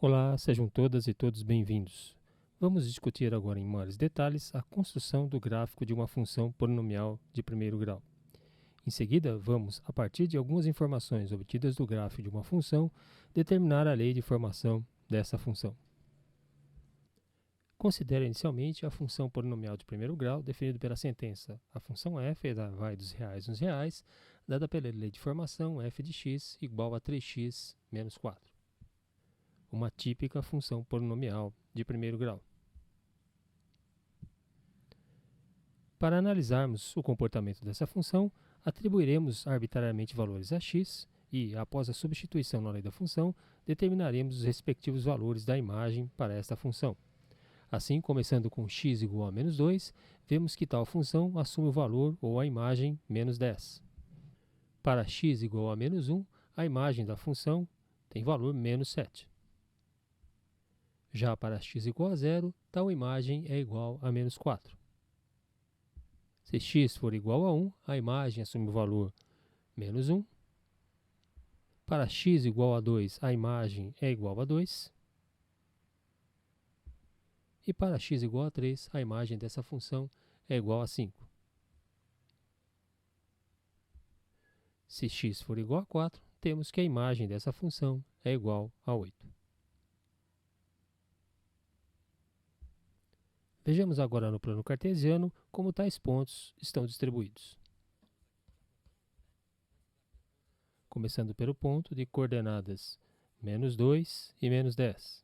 Olá, sejam todas e todos bem-vindos. Vamos discutir agora em maiores detalhes a construção do gráfico de uma função polinomial de primeiro grau. Em seguida, vamos, a partir de algumas informações obtidas do gráfico de uma função, determinar a lei de formação dessa função. Considere inicialmente a função polinomial de primeiro grau definida pela sentença a função f vai dos reais nos reais, dada pela lei de formação f de x igual a 3x menos 4. Uma típica função polinomial de primeiro grau. Para analisarmos o comportamento dessa função, atribuiremos arbitrariamente valores a x e, após a substituição na lei da função, determinaremos os respectivos valores da imagem para esta função. Assim, começando com x igual a menos 2, vemos que tal função assume o valor ou a imagem menos 10. Para x igual a menos 1, a imagem da função tem valor menos 7. Já para x igual a 0, tal imagem é igual a menos 4. Se x for igual a 1, a imagem assume o valor menos 1. Para x igual a 2, a imagem é igual a 2. E para x igual a 3, a imagem dessa função é igual a 5. Se x for igual a 4, temos que a imagem dessa função é igual a 8. Vejamos agora no plano cartesiano como tais pontos estão distribuídos. Começando pelo ponto de coordenadas menos 2 e menos 10.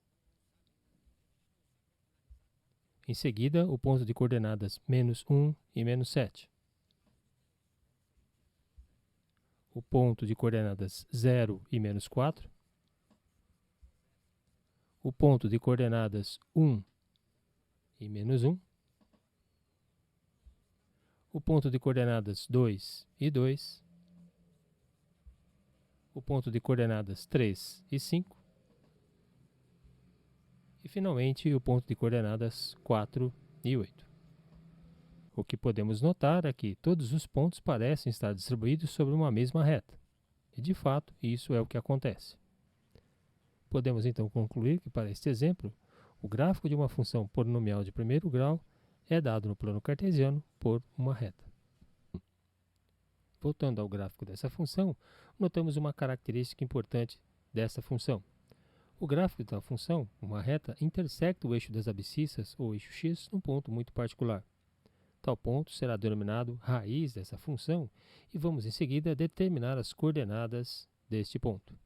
Em seguida, o ponto de coordenadas menos 1 e menos 7. O ponto de coordenadas 0 e menos 4. O ponto de coordenadas 1 e menos 1. O ponto de coordenadas 2 e 2. O ponto de coordenadas 3 e 5. E, finalmente, o ponto de coordenadas 4 e 8. O que podemos notar é que todos os pontos parecem estar distribuídos sobre uma mesma reta. E, de fato, isso é o que acontece. Podemos, então, concluir que, para este exemplo, o gráfico de uma função polinomial de primeiro grau é dado no plano cartesiano por uma reta. Voltando ao gráfico dessa função, notamos uma característica importante dessa função. O gráfico da função, uma reta, intersecta o eixo das abscissas, ou eixo x, num ponto muito particular. Tal ponto será denominado raiz dessa função e vamos em seguida determinar as coordenadas deste ponto.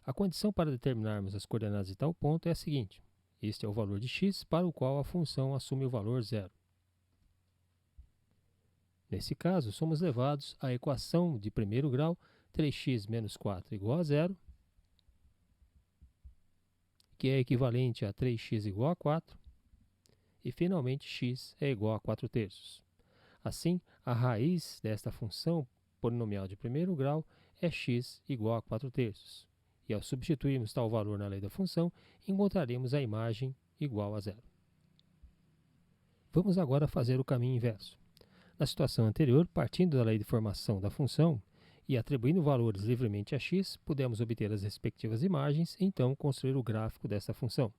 A condição para determinarmos as coordenadas de tal ponto é a seguinte: este é o valor de x para o qual a função assume o valor 0. Nesse caso, somos levados à equação de primeiro grau 3x menos 4 igual a 0, que é equivalente a 3x igual a 4, e finalmente x é igual a 4 terços. Assim, a raiz desta função polinomial de primeiro grau é x igual a 4 terços. E ao substituirmos tal valor na lei da função, encontraremos a imagem igual a 0. Vamos agora fazer o caminho inverso. Na situação anterior, partindo da lei de formação da função e atribuindo valores livremente a x, pudemos obter as respectivas imagens e então construir o gráfico dessa função.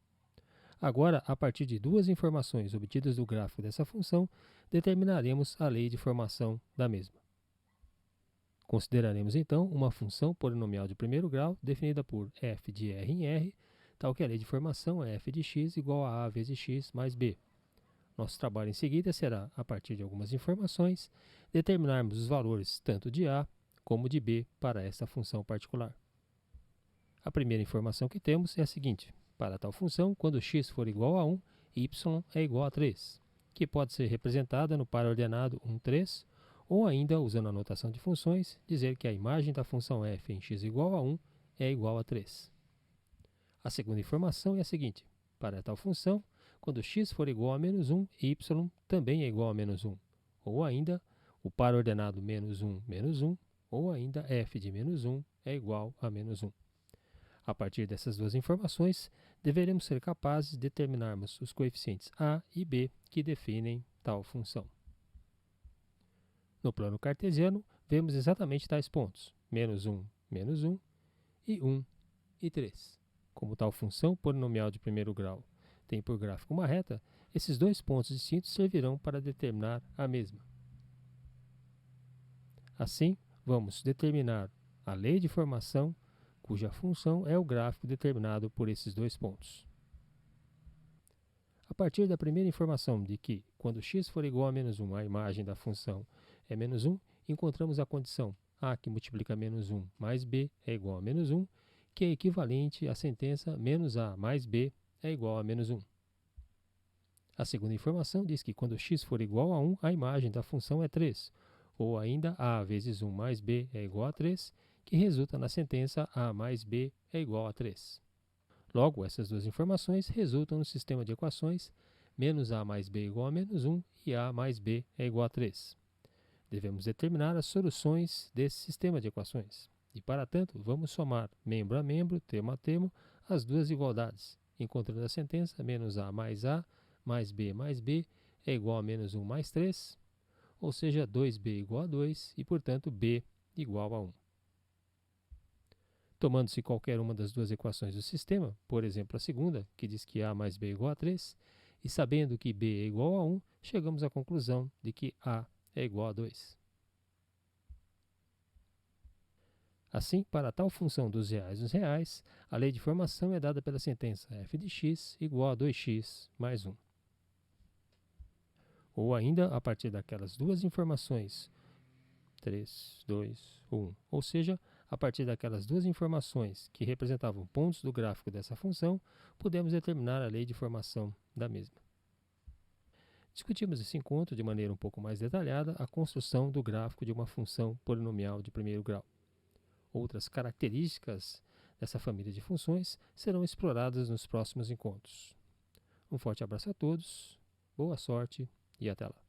Agora, a partir de duas informações obtidas do gráfico dessa função, determinaremos a lei de formação da mesma. Consideraremos então uma função polinomial de primeiro grau definida por f de r em r, tal que a lei de formação é f de x igual a vezes x mais b. Nosso trabalho em seguida será, a partir de algumas informações, determinarmos os valores tanto de a como de b para esta função particular. A primeira informação que temos é a seguinte: para tal função, quando x for igual a 1, y é igual a 3, que pode ser representada no par ordenado 1, 3, ou ainda, usando a notação de funções, dizer que a imagem da função f em x igual a 1 é igual a 3. A segunda informação é a seguinte: para tal função, quando x for igual a menos 1, y também é igual a menos 1, ou ainda, o par ordenado menos 1, ou ainda f de menos 1 é igual a menos 1. A partir dessas duas informações, deveremos ser capazes de determinarmos os coeficientes a e b que definem tal função. No plano cartesiano, vemos exatamente tais pontos, menos 1 e 1 e 3. Como tal função polinomial de primeiro grau tem por gráfico uma reta, esses dois pontos distintos servirão para determinar a mesma. Assim, vamos determinar a lei de formação, cuja função é o gráfico determinado por esses dois pontos. A partir da primeira informação de que, quando x for igual a menos 1, a imagem da função é menos 1, encontramos a condição a que multiplica menos 1 mais b é igual a menos 1, que é equivalente à sentença menos a mais b é igual a menos 1. A segunda informação diz que, quando x for igual a 1, a imagem da função é 3, ou ainda a vezes 1 mais b é igual a 3, que resulta na sentença a mais b é igual a 3. Logo, essas duas informações resultam no sistema de equações menos a mais b é igual a menos 1 e a mais b é igual a 3. Devemos determinar as soluções desse sistema de equações. E, para tanto, vamos somar membro a membro, termo a termo, as duas igualdades, encontrando a sentença menos a mais b é igual a menos 1 mais 3, ou seja, 2b igual a 2 e, portanto, b igual a 1. Tomando-se qualquer uma das duas equações do sistema, por exemplo, a segunda, que diz que a mais b é igual a 3, e sabendo que b é igual a 1, chegamos à conclusão de que a é igual a 2. Assim, para tal função dos reais nos reais, a lei de formação é dada pela sentença f de x igual a 2x mais 1. Ou ainda, a partir daquelas duas informações, 3, 2, 1, ou seja, a partir daquelas duas informações que representavam pontos do gráfico dessa função, podemos determinar a lei de formação da mesma. Discutimos nesse encontro, de maneira um pouco mais detalhada, a construção do gráfico de uma função polinomial de primeiro grau. Outras características dessa família de funções serão exploradas nos próximos encontros. Um forte abraço a todos, boa sorte e até lá!